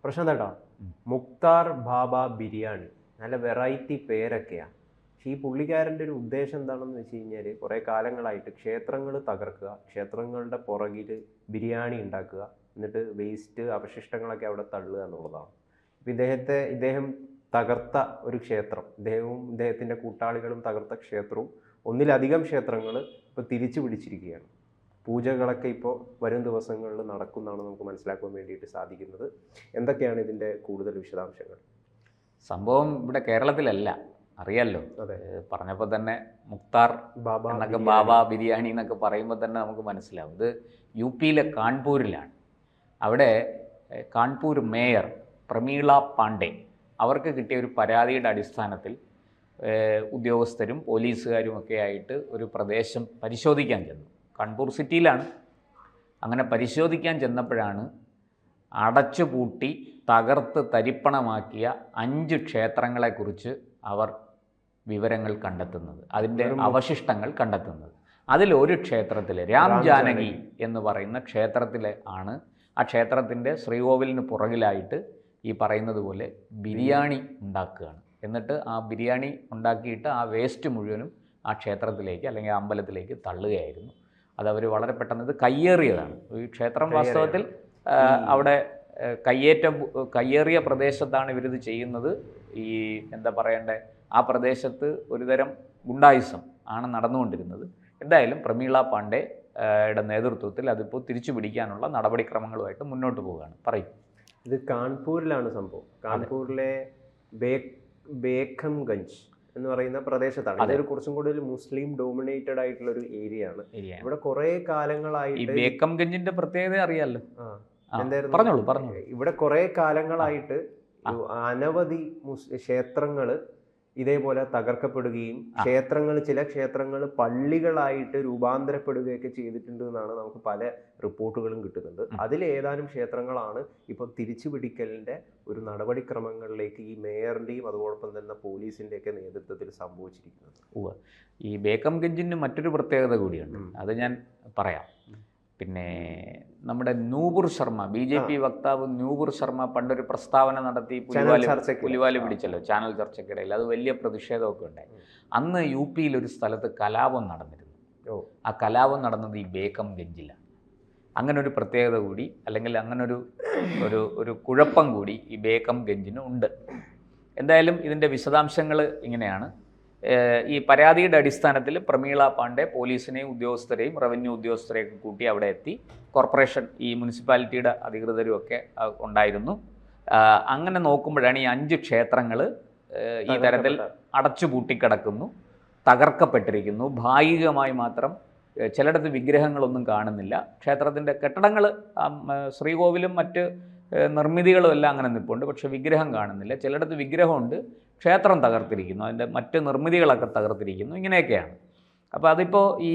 പ്രശ്നത്തേട്ടാ, മുക്താർ ബാബ ബിരിയാണി നല്ല വെറൈറ്റി പേരൊക്കെയാണ്. പക്ഷേ ഈ പുള്ളിക്കാരൻ്റെ ഒരു ഉദ്ദേശം എന്താണെന്ന് വെച്ച് കഴിഞ്ഞാൽ കുറേ കാലങ്ങളായിട്ട് ക്ഷേത്രങ്ങൾ തകർക്കുക, ക്ഷേത്രങ്ങളുടെ പുറകിൽ ബിരിയാണി ഉണ്ടാക്കുക, എന്നിട്ട് വേസ്റ്റ് അവശിഷ്ടങ്ങളൊക്കെ അവിടെ തള്ളുക എന്നുള്ളതാണ്. ഇപ്പം ഇദ്ദേഹം തകർത്ത ഒരു ക്ഷേത്രം, ഇദ്ദേഹവും ഇദ്ദേഹത്തിൻ്റെ കൂട്ടാളികളും തകർത്ത ക്ഷേത്രവും ഒന്നിലധികം ക്ഷേത്രങ്ങൾ ഇപ്പോൾ തിരിച്ചു പിടിച്ചിരിക്കുകയാണ്. പൂജകളൊക്കെ ഇപ്പോൾ വരും ദിവസങ്ങളിൽ നടക്കുന്നതാണ് നമുക്ക് മനസ്സിലാക്കാൻ വേണ്ടിയിട്ട് സാധിക്കുന്നത്. എന്തൊക്കെയാണ് ഇതിൻ്റെ കൂടുതൽ വിശദാംശങ്ങൾ? സംഭവം ഇവിടെ കേരളത്തിലല്ല, അറിയാമല്ലോ. അതെ, പറഞ്ഞപ്പോൾ തന്നെ മുക്താർ എന്നൊക്കെ ബാബ ബിരിയാണി എന്നൊക്കെ പറയുമ്പോൾ തന്നെ നമുക്ക് മനസ്സിലാവും. ഇത് യു പിയിലെ കാൺപൂരിലാണ്. അവിടെ കാൺപൂർ മേയർ പ്രമീള പാണ്ഡെ അവർക്ക് കിട്ടിയ ഒരു പരാതിയുടെ അടിസ്ഥാനത്തിൽ ഉദ്യോഗസ്ഥരും പോലീസുകാരും ഒക്കെ ആയിട്ട് ഒരു പ്രദേശം പരിശോധിക്കാൻ ചെന്നു. കാൺപൂർ സിറ്റിയിലാണ്. അങ്ങനെ പരിശോധിക്കാൻ ചെന്നപ്പോഴാണ് അടച്ചുപൂട്ടി തകർത്ത് തരിപ്പണമാക്കിയ 5 ക്ഷേത്രങ്ങളെക്കുറിച്ച് അവർ വിവരങ്ങൾ കണ്ടെത്തുന്നത്, അതിൻ്റെ അവശിഷ്ടങ്ങൾ കണ്ടെത്തുന്നത്. അതിലൊരു ക്ഷേത്രത്തിൽ രാം ജാനകി എന്ന് പറയുന്ന ക്ഷേത്രത്തിലെ ആണ്. ആ ക്ഷേത്രത്തിൻ്റെ ശ്രീകോവിലിന് പുറകിലായിട്ട് ഈ പറയുന്നത് പോലെ ബിരിയാണി ഉണ്ടാക്കുകയാണ്. എന്നിട്ട് ആ ബിരിയാണി ഉണ്ടാക്കിയിട്ട് ആ വേസ്റ്റ് മുഴുവനും ആ ക്ഷേത്രത്തിലേക്ക് അല്ലെങ്കിൽ ആ അമ്പലത്തിലേക്ക് തള്ളുകയായിരുന്നു. അതവർ വളരെ പെട്ടെന്ന് ഇത് കയ്യേറിയതാണ്. ഈ ക്ഷേത്രം വാസ്തവത്തിൽ അവിടെ കയ്യേറിയ പ്രദേശത്താണ് ഇവരിത് ചെയ്യുന്നത്. ഈ എന്താ പറയണ്ടേ, ആ പ്രദേശത്ത് ഒരുതരം ഗുണ്ടായിസം ആണ് നടന്നുകൊണ്ടിരുന്നത്. എന്തായാലും പ്രമീള പാണ്ഡെയുടെ നേതൃത്വത്തിൽ അതിപ്പോൾ തിരിച്ചു പിടിക്കാനുള്ള നടപടിക്രമങ്ങളുമായിട്ട് മുന്നോട്ട് പോവുകയാണ്. പറയും. ഇത് കാൺപൂരിലാണ് സംഭവം. കാൺപൂരിലെ ബേഖംഗഞ്ച് എന്ന് പറയുന്ന പ്രദേശത്താണ്. അതൊരു കുറച്ചും കൂടുതൽ മുസ്ലിം ഡോമിനേറ്റഡ് ആയിട്ടുള്ള ഒരു ഏരിയ ആണ്. ഇവിടെ കുറെ കാലങ്ങളായിട്ട് ബേഖംഗഞ്ചിന്റെ പ്രത്യേകത അറിയാലോ. എന്തായിരുന്നു, ഇവിടെ കുറെ കാലങ്ങളായിട്ട് അനവധി ക്ഷേത്രങ്ങൾ ഇതേപോലെ തകർക്കപ്പെടുകയും ചില ക്ഷേത്രങ്ങൾ പള്ളികളായിട്ട് രൂപാന്തരപ്പെടുകയൊക്കെ ചെയ്തിട്ടുണ്ട് എന്നാണ് നമുക്ക് പല റിപ്പോർട്ടുകളും കിട്ടുന്നുണ്ട്. അതിൽ ഏതാനും ക്ഷേത്രങ്ങളാണ് ഇപ്പോൾ തിരിച്ചുപിടിക്കലിൻ്റെ ഒരു നടപടിക്രമങ്ങളിലേക്ക് ഈ മേയറിൻ്റെയും അതോടൊപ്പം തന്നെ പോലീസിൻ്റെയൊക്കെ നേതൃത്വത്തിൽ സംഭവിച്ചിരിക്കുന്നത്. ഈ ബേഖംഗഞ്ചിന് മറ്റൊരു പ്രത്യേകത കൂടിയുണ്ട്, അത് ഞാൻ പറയാം. പിന്നെ നമ്മുടെ നൂപുർ ശർമ്മ, BJP വക്താവ് നൂപുർ ശർമ്മ പണ്ടൊരു പ്രസ്താവന നടത്തി പുലിവാല് പിടിച്ചല്ലോ ചാനൽ ചർച്ചയ്ക്കിടയിൽ. അത് വലിയ പ്രതിഷേധമൊക്കെ ഉണ്ടായി. അന്ന് UP ഒരു സ്ഥലത്ത് കലാപം നടന്നിരുന്നു. ആ കലാപം നടന്നത് ഈ ബേഖംഗഞ്ചിലാണ്. അങ്ങനൊരു പ്രത്യേകത കൂടി, അല്ലെങ്കിൽ അങ്ങനൊരു ഒരു കുഴപ്പം കൂടി ഈ ബേഖംഗഞ്ചിന് ഉണ്ട്. എന്തായാലും ഇതിൻ്റെ വിശദാംശങ്ങൾ ഇങ്ങനെയാണ്. ഈ പരാതിയുടെ അടിസ്ഥാനത്തിൽ പ്രമീള പാണ്ഡെ പോലീസിനെയും ഉദ്യോഗസ്ഥരെയും റവന്യൂ ഉദ്യോഗസ്ഥരെയൊക്കെ കൂട്ടി അവിടെ എത്തി. കോർപ്പറേഷൻ, ഈ മുനിസിപ്പാലിറ്റിയുടെ അധികൃതരും ഒക്കെ ഉണ്ടായിരുന്നു. അങ്ങനെ നോക്കുമ്പോഴാണ് ഈ 5 ക്ഷേത്രങ്ങൾ ഈ തരത്തിൽ അടച്ചുപൂട്ടിക്കിടക്കുന്നു, തകർക്കപ്പെട്ടിരിക്കുന്നു. ഭാഗികമായി മാത്രം, ചിലയിടത്ത് വിഗ്രഹങ്ങളൊന്നും കാണുന്നില്ല. ക്ഷേത്രത്തിൻ്റെ കെട്ടിടങ്ങൾ, ശ്രീകോവിലും മറ്റ് നിർമ്മിതികളും എല്ലാം അങ്ങനെ നിൽപ്പുണ്ട്, പക്ഷേ വിഗ്രഹം കാണുന്നില്ല. ചിലയിടത്ത് വിഗ്രഹമുണ്ട്, ക്ഷേത്രം തകർത്തിരിക്കുന്നു, അതിൻ്റെ മറ്റ് നിർമ്മിതികളൊക്കെ തകർത്തിരിക്കുന്നു. ഇങ്ങനെയൊക്കെയാണ്. അപ്പോൾ അതിപ്പോൾ ഈ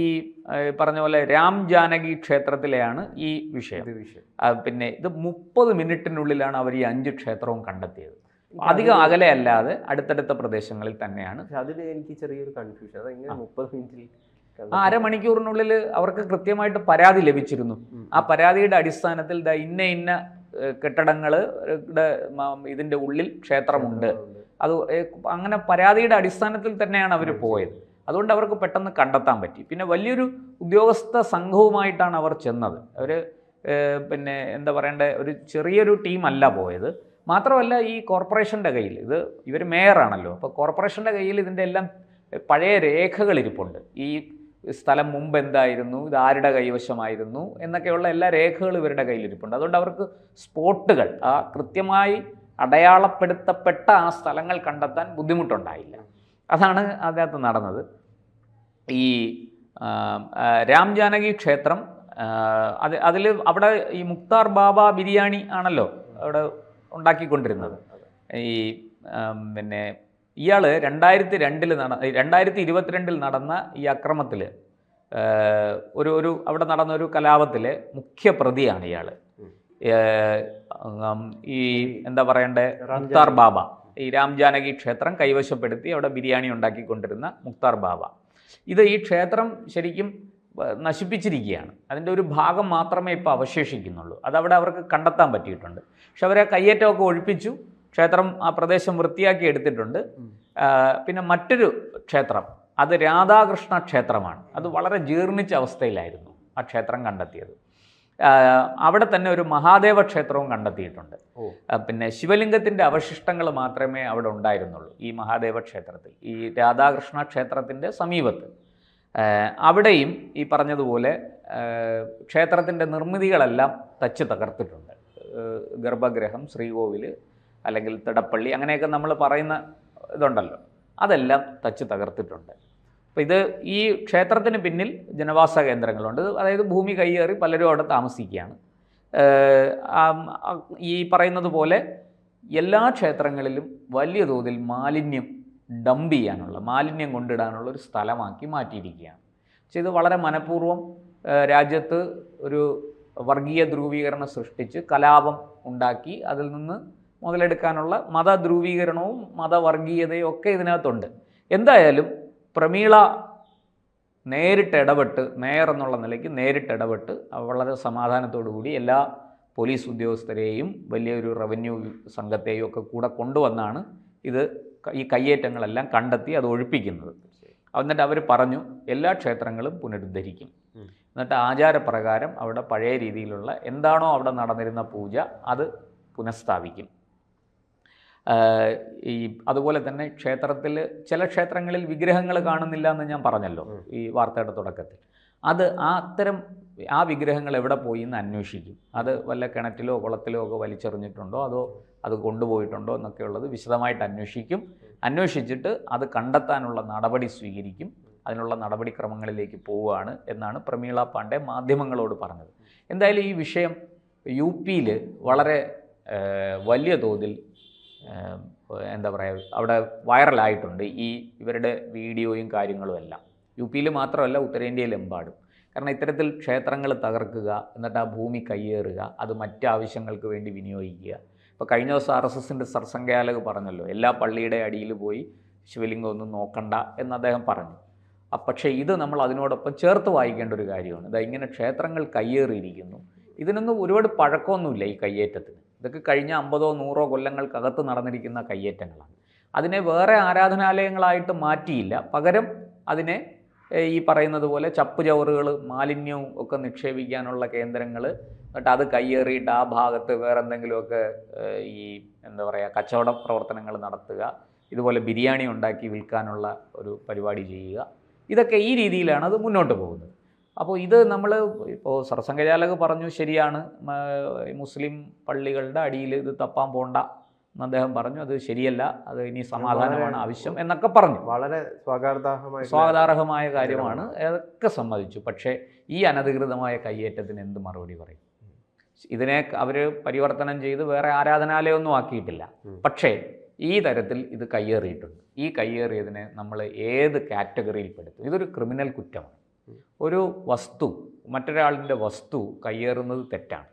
പറഞ്ഞ പോലെ രാം ജാനകി ക്ഷേത്രത്തിലെയാണ് ഈ വിഷയം. പിന്നെ ഇത് 30 മിനിറ്റിനുള്ളിലാണ് അവർ ഈ 5 ക്ഷേത്രവും കണ്ടെത്തിയത്. അധികം അകലെ അല്ലാതെ അടുത്തടുത്ത പ്രദേശങ്ങളിൽ തന്നെയാണ്. അതിൽ എനിക്ക് ചെറിയൊരു കൺഫ്യൂഷൻ, അതെങ്ങനെ 30 മിനിറ്റിൽ? അരമണിക്കൂറിനുള്ളിൽ അവർക്ക് കൃത്യമായിട്ട് പരാതി ലഭിച്ചിരുന്നു. ആ പരാതിയുടെ അടിസ്ഥാനത്തിൽ ഇന്ന കെട്ടിടങ്ങളുടെ ഇതിൻ്റെ ഉള്ളിൽ ക്ഷേത്രമുണ്ട്, അത് അങ്ങനെ പരാതിയുടെ അടിസ്ഥാനത്തിൽ തന്നെയാണ് അവർ പോയത്. അതുകൊണ്ട് അവർക്ക് പെട്ടെന്ന് കണ്ടെത്താൻ പറ്റി. പിന്നെ വലിയൊരു ഉദ്യോഗസ്ഥ സംഘവുമായിട്ടാണ് അവർ ചെന്നത്. അവർ പിന്നെ എന്താ പറയണ്ടേ, ഒരു ചെറിയൊരു ടീമല്ല പോയത്. മാത്രമല്ല, ഈ കോർപ്പറേഷൻ്റെ കയ്യിൽ, ഇവർ മേയറാണല്ലോ, അപ്പോൾ കോർപ്പറേഷൻ്റെ കയ്യിൽ ഇതിൻ്റെ എല്ലാം പഴയ രേഖകൾ ഇരിപ്പുണ്ട്. ഈ സ്ഥലം മുമ്പ് എന്തായിരുന്നു, ഇത് ആരുടെ കൈവശമായിരുന്നു എന്നൊക്കെയുള്ള എല്ലാ രേഖകളും ഇവരുടെ കയ്യിലിരിപ്പുണ്ട്. അതുകൊണ്ട് അവർക്ക് സ്പോട്ടുകൾ, ആ കൃത്യമായി അടയാളപ്പെടുത്തപ്പെട്ട ആ സ്ഥലങ്ങൾ കണ്ടെത്താൻ ബുദ്ധിമുട്ടുണ്ടായില്ല. അതാണ് അതിനകത്ത് നടന്നത്. ഈ രാം ജാനകി ക്ഷേത്രം, അതിൽ അവിടെ ഈ മുക്താർ ബാബ ബിരിയാണി ആണല്ലോ അവിടെ ഉണ്ടാക്കിക്കൊണ്ടിരുന്നത്. ഈ പിന്നെ ഇയാൾ 2022 നടന്ന ഈ അക്രമത്തിൽ, അവിടെ നടന്ന ഒരു കലാപത്തിലെ മുഖ്യ പ്രതിയാണ് ഇയാൾ. ഈ എന്താ പറയണ്ടേ, മുക്താർ ബാബ ഈ രാം ജാനകി ക്ഷേത്രം കൈവശപ്പെടുത്തി അവിടെ ബിരിയാണി ഉണ്ടാക്കിക്കൊണ്ടിരുന്ന മുക്താർ ബാബ. ഈ ക്ഷേത്രം ശരിക്കും നശിപ്പിച്ചിരിക്കുകയാണ്. അതിൻ്റെ ഒരു ഭാഗം മാത്രമേ ഇപ്പോൾ അവശേഷിക്കുന്നുള്ളൂ. അതവിടെ അവർക്ക് കണ്ടെത്താൻ പറ്റിയിട്ടുണ്ട്. പക്ഷെ അവരെ കയ്യേറ്റമൊക്കെ ഒഴിപ്പിച്ചു, ക്ഷേത്രം ആ പ്രദേശം വൃത്തിയാക്കി എടുത്തിട്ടുണ്ട്. പിന്നെ മറ്റൊരു ക്ഷേത്രം, അത് രാധാകൃഷ്ണ ക്ഷേത്രമാണ്. അത് വളരെ ജീർണിച്ച അവസ്ഥയിലായിരുന്നു ആ ക്ഷേത്രം കണ്ടെത്തിയത്. അവിടെ തന്നെ ഒരു മഹാദേവ ക്ഷേത്രവും കണ്ടെത്തിയിട്ടുണ്ട്. പിന്നെ ശിവലിംഗത്തിൻ്റെ അവശിഷ്ടങ്ങൾ മാത്രമേ അവിടെ ഉണ്ടായിരുന്നുള്ളൂ ഈ മഹാദേവ ക്ഷേത്രത്തിൽ, ഈ രാധാകൃഷ്ണ ക്ഷേത്രത്തിൻ്റെ സമീപത്ത്. അവിടെയും ഈ പറഞ്ഞതുപോലെ ക്ഷേത്രത്തിൻ്റെ നിർമ്മിതികളെല്ലാം തച്ച് തകർത്തിട്ടുണ്ട്. ഗർഭഗൃഹം, ശ്രീകോവിൽ, അല്ലെങ്കിൽ തിടപ്പള്ളി, അങ്ങനെയൊക്കെ നമ്മൾ പറയുന്ന ഇതുണ്ടല്ലോ, അതെല്ലാം തച്ച് തകർത്തിട്ടുണ്ട്. അപ്പോൾ ഇത് ഈ ക്ഷേത്രത്തിന് പിന്നിൽ ജനവാസ കേന്ദ്രങ്ങളുണ്ട്. അതായത് ഭൂമി കയ്യേറി പലരും അവിടെ താമസിക്കുകയാണ്. ഈ പറയുന്നത് പോലെ എല്ലാ ക്ഷേത്രങ്ങളിലും വലിയ തോതിൽ മാലിന്യം ഡംപ് ചെയ്യാനുള്ള, മാലിന്യം കൊണ്ടിടാനുള്ള ഒരു സ്ഥലമാക്കി മാറ്റിയിരിക്കുകയാണ്. പക്ഷേ ഇത് വളരെ മനഃപൂർവ്വം രാജ്യത്ത് ഒരു വർഗീയ ധ്രുവീകരണം സൃഷ്ടിച്ച് കലാപം ഉണ്ടാക്കി അതിൽ നിന്ന് മുതലെടുക്കാനുള്ള മതധ്രുവീകരണവും മതവർഗീയതയും ഒക്കെ ഇതിനകത്തുണ്ട്. എന്തായാലും പ്രമീള നേരിട്ട് ഇടപെട്ട്, മേയർ എന്നുള്ള നിലയ്ക്ക് നേരിട്ട് ഇടപെട്ട് വളരെ സമാധാനത്തോടു കൂടി എല്ലാ പോലീസ് ഉദ്യോഗസ്ഥരെയും വലിയൊരു റവന്യൂ സംഘത്തെയും ഒക്കെ കൂടെ കൊണ്ടുവന്നാണ് ഈ കയ്യേറ്റങ്ങളെല്ലാം കണ്ടെത്തി അത് ഒഴിപ്പിക്കുന്നത്. എന്നിട്ട് അവർ പറഞ്ഞു എല്ലാ ക്ഷേത്രങ്ങളും പുനരുദ്ധരിക്കും. എന്നിട്ട് ആചാരപ്രകാരം അവിടെ പഴയ രീതിയിലുള്ള എന്താണോ അവിടെ നടന്നിരുന്ന പൂജ അത് പുനഃസ്ഥാപിക്കും. അതുപോലെ തന്നെ ക്ഷേത്രത്തിൽ ചില ക്ഷേത്രങ്ങളിൽ വിഗ്രഹങ്ങൾ കാണുന്നില്ല എന്ന് ഞാൻ പറഞ്ഞല്ലോ ഈ വാർത്തയുടെ തുടക്കത്തിൽ. അത് ആ വിഗ്രഹങ്ങൾ എവിടെ പോയി എന്ന് അന്വേഷിക്കും. അത് വല്ല കിണറ്റിലോ കുളത്തിലോ ഒക്കെ വലിച്ചെറിഞ്ഞിട്ടുണ്ടോ അതോ അത് കൊണ്ടുപോയിട്ടുണ്ടോ എന്നൊക്കെയുള്ളത് വിശദമായിട്ട് അന്വേഷിക്കും. അന്വേഷിച്ചിട്ട് അത് കണ്ടെത്താനുള്ള നടപടി സ്വീകരിക്കും. അതിനുള്ള നടപടിക്രമങ്ങളിലേക്ക് പോവുകയാണ് എന്നാണ് പ്രമീള പാണ്ഡെ മാധ്യമങ്ങളോട് പറഞ്ഞത്. എന്തായാലും ഈ വിഷയം യു പിയിൽ വളരെ വലിയ തോതിൽ എന്താ പറയുക, അവിടെ വൈറലായിട്ടുണ്ട് ഇവരുടെ വീഡിയോയും കാര്യങ്ങളും എല്ലാം. യു പിയിൽ മാത്രമല്ല, ഉത്തരേന്ത്യയിലെമ്പാടും. കാരണം ഇത്തരത്തിൽ ക്ഷേത്രങ്ങൾ തകർക്കുക, എന്നിട്ട് ആ ഭൂമി കയ്യേറുക, അത് മറ്റ് ആവശ്യങ്ങൾക്ക് വേണ്ടി വിനിയോഗിക്കുക. ഇപ്പോൾ കഴിഞ്ഞ ദിവസം RSSൻ്റെ സർസംഘചാലക് പറഞ്ഞല്ലോ, എല്ലാ പള്ളിയുടെ അടിയിൽ പോയി ശിവലിംഗം ഒന്നും നോക്കണ്ട എന്ന് അദ്ദേഹം പറഞ്ഞു. പക്ഷേ ഇത് നമ്മൾ അതിനോടൊപ്പം ചേർത്ത് വായിക്കേണ്ട ഒരു കാര്യമാണ്. ഇങ്ങനെ ക്ഷേത്രങ്ങൾ കയ്യേറിയിരിക്കുന്നു. ഇതിനൊന്നും ഒരുപാട് പഴക്കമൊന്നുമില്ല ഈ കയ്യേറ്റത്തിന്. ഇതൊക്കെ കഴിഞ്ഞ 50-100 കൊല്ലങ്ങൾക്കകത്ത് നടന്നിരിക്കുന്ന കയ്യേറ്റങ്ങളാണ്. അതിനെ വേറെ ആരാധനാലയങ്ങളായിട്ട് മാറ്റിയില്ല. പകരം അതിനെ ഈ പറയുന്നത് പോലെ ചപ്പുചവറുകൾ, മാലിന്യവും ഒക്കെ നിക്ഷേപിക്കാനുള്ള കേന്ദ്രങ്ങൾ, എന്നിട്ട് അത് കയ്യേറിയിട്ട് ആ ഭാഗത്ത് വേറെ എന്തെങ്കിലുമൊക്കെ ഈ എന്താ പറയുക കച്ചവട പ്രവർത്തനങ്ങൾ നടത്തുക, ഇതുപോലെ ബിരിയാണി ഉണ്ടാക്കി വിൽക്കാനുള്ള ഒരു പരിപാടി ചെയ്യുക, ഇതൊക്കെ ഈ രീതിയിലാണ് അത് മുന്നോട്ട് പോകുന്നത്. അപ്പോൾ ഇത് നമ്മൾ ഇപ്പോൾ സർസംഘചാലക് പറഞ്ഞു, ശരിയാണ്, മുസ്ലിം പള്ളികളുടെ അടിയിൽ ഇത് തപ്പാൻ പോണ്ട എന്ന് അദ്ദേഹം പറഞ്ഞു. അത് ശരിയല്ല, അത് ഇനി സമാധാനമാണ് ആവശ്യം എന്നൊക്കെ പറഞ്ഞു. വളരെ സ്വാഗതാർഹമായ കാര്യമാണ്, അതൊക്കെ സമ്മതിച്ചു. പക്ഷേ ഈ അനധികൃതമായ കയ്യേറ്റത്തിന് എന്ത് മറുപടി പറയും? ഇതിനെ അവർ പരിവർത്തനം ചെയ്ത് വേറെ ആരാധനാലയമൊന്നും ആക്കിയിട്ടില്ല. പക്ഷേ ഈ തരത്തിൽ ഇത് കയ്യേറിയിട്ടുണ്ട്. ഈ കയ്യേറിയതിനെ നമ്മൾ ഏത് കാറ്റഗറിയിൽ പെടുത്തും? ഇതൊരു ക്രിമിനൽ കുറ്റമാണ്. ഒരു വസ്തു, മറ്റൊരാളിൻ്റെ വസ്തു കയ്യേറുന്നത് തെറ്റാണ്.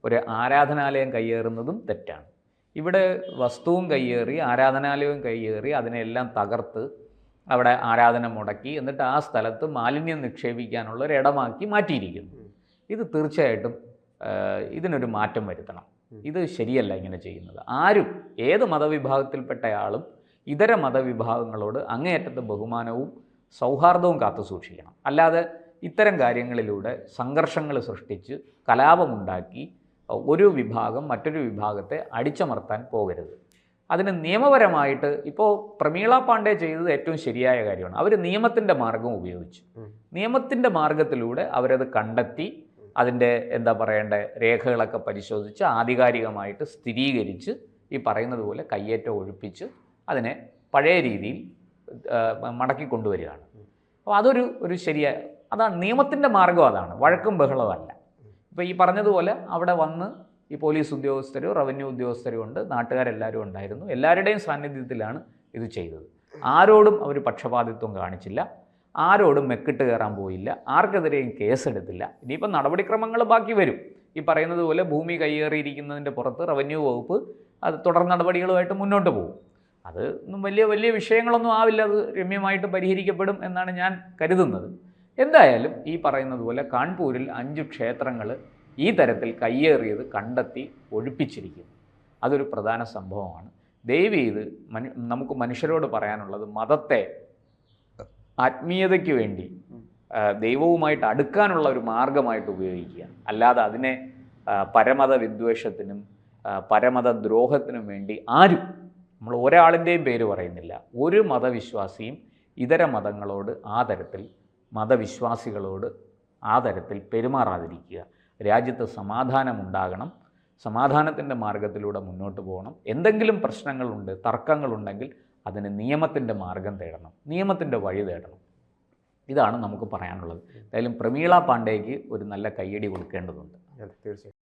ഒരു ആരാധനാലയം കയ്യേറുന്നതും തെറ്റാണ്. ഇവിടെ വസ്തുവും കയ്യേറി, ആരാധനാലയവും കയ്യേറി, അതിനെല്ലാം തകർത്ത് അവിടെ ആരാധന മുടക്കി, എന്നിട്ട് ആ സ്ഥലത്ത് മാലിന്യം നിക്ഷേപിക്കാനുള്ള ഒരു ഇടമാക്കി മാറ്റിയിരിക്കുന്നു. ഇത് തീർച്ചയായിട്ടും ഇതിനൊരു മാറ്റം വരുത്തണം. ഇത് ശരിയല്ല ഇങ്ങനെ ചെയ്യുന്നത്. ആരും, ഏത് മതവിഭാഗത്തിൽപ്പെട്ടയാളും ഇതര മതവിഭാഗങ്ങളോട് അങ്ങേയറ്റത്തെ ബഹുമാനവും സൗഹാർദ്ദവും കാത്തു സൂക്ഷിക്കണം. അല്ലാതെ ഇത്തരം കാര്യങ്ങളിലൂടെ സംഘർഷങ്ങൾ സൃഷ്ടിച്ച് കലാപമുണ്ടാക്കി ഒരു വിഭാഗം മറ്റൊരു വിഭാഗത്തെ അടിച്ചമർത്താൻ പോകരുത്. അതിന് നിയമപരമായിട്ട് ഇപ്പോൾ പ്രമീള പാണ്ഡെ ചെയ്തത് ഏറ്റവും ശരിയായ കാര്യമാണ്. അവർ നിയമത്തിൻ്റെ മാർഗം ഉപയോഗിച്ചു. നിയമത്തിൻ്റെ മാർഗത്തിലൂടെ അവരത് കണ്ടെത്തി, അതിൻ്റെ എന്താ പറയേണ്ട രേഖകളൊക്കെ പരിശോധിച്ച് ആധികാരികമായിട്ട് സ്ഥിരീകരിച്ച് ഈ പറയുന്നത് പോലെ കയ്യേറ്റം ഒഴിപ്പിച്ച് അതിനെ പഴയ രീതിയിൽ മടക്കി കൊണ്ടുവരികയാണ്. അപ്പോൾ അതൊരു ശരിയായ, അതാണ് നിയമത്തിൻ്റെ മാർഗം, അതാണ്, വഴക്കും ബഹളമല്ല. ഇപ്പോൾ ഈ പറഞ്ഞതുപോലെ അവിടെ വന്ന് ഈ പോലീസ് ഉദ്യോഗസ്ഥരും റവന്യൂ ഉദ്യോഗസ്ഥരും ഉണ്ട്, നാട്ടുകാരെല്ലാവരും ഉണ്ടായിരുന്നു. എല്ലാവരുടെയും സാന്നിധ്യത്തിലാണ് ഇത് ചെയ്തത്. ആരോടും അവർ പക്ഷപാതിത്വം കാണിച്ചില്ല, ആരോടും മെക്കിട്ട് കയറാൻ പോയില്ല, ആർക്കെതിരെയും കേസെടുത്തില്ല. ഇനിയിപ്പോൾ നടപടിക്രമങ്ങൾ ബാക്കി വരും. ഈ പറയുന്നത് പോലെ ഭൂമി കയ്യേറിയിരിക്കുന്നതിൻ്റെ പുറത്ത് റവന്യൂ വകുപ്പ് അത് തുടർ നടപടികളുമായിട്ട് മുന്നോട്ട് പോകും. അത് വലിയ വിഷയങ്ങളൊന്നും ആവില്ല, അത് രമ്യമായിട്ട് പരിഹരിക്കപ്പെടും എന്നാണ് ഞാൻ കരുതുന്നത്. എന്തായാലും ഈ പറയുന്നത് പോലെ കാൺപൂരിൽ 5 ക്ഷേത്രങ്ങൾ ഈ തരത്തിൽ കയ്യേറിയത് കണ്ടെത്തി ഒഴിപ്പിച്ചിരിക്കുന്നു. അതൊരു പ്രധാന സംഭവമാണ്. ദയവ് ചെയ്ത് നമുക്ക് മനുഷ്യരോട് പറയാനുള്ളത്, മതത്തെ ആത്മീയതയ്ക്ക് വേണ്ടി ദൈവവുമായിട്ട് അടുക്കാനുള്ള ഒരു മാർഗമായിട്ട് ഉപയോഗിക്കുക, അല്ലാതെ അതിനെ പരമത വിദ്വേഷത്തിനും പരമത ദ്രോഹത്തിനും വേണ്ടി ആരും, നമ്മൾ ഒരാളിൻ്റെയും പേര് പറയുന്നില്ല, ഒരു മതവിശ്വാസിയും ഇതര മതങ്ങളോട് ആ തരത്തിൽ, മതവിശ്വാസികളോട് ആ തരത്തിൽ പെരുമാറാതിരിക്കുക. രാജ്യത്ത് സമാധാനമുണ്ടാകണം, സമാധാനത്തിൻ്റെ മാർഗത്തിലൂടെ മുന്നോട്ട് പോകണം. എന്തെങ്കിലും പ്രശ്നങ്ങളുണ്ട്, തർക്കങ്ങളുണ്ടെങ്കിൽ അതിന് നിയമത്തിൻ്റെ മാർഗം തേടണം, നിയമത്തിൻ്റെ വഴി തേടണം. ഇതാണ് നമുക്ക് പറയാനുള്ളത്. എന്തായാലും പ്രമീള പാണ്ഡേക്ക് ഒരു നല്ല കയ്യടി കൊടുക്കേണ്ടതുണ്ട്. തീർച്ചയായും.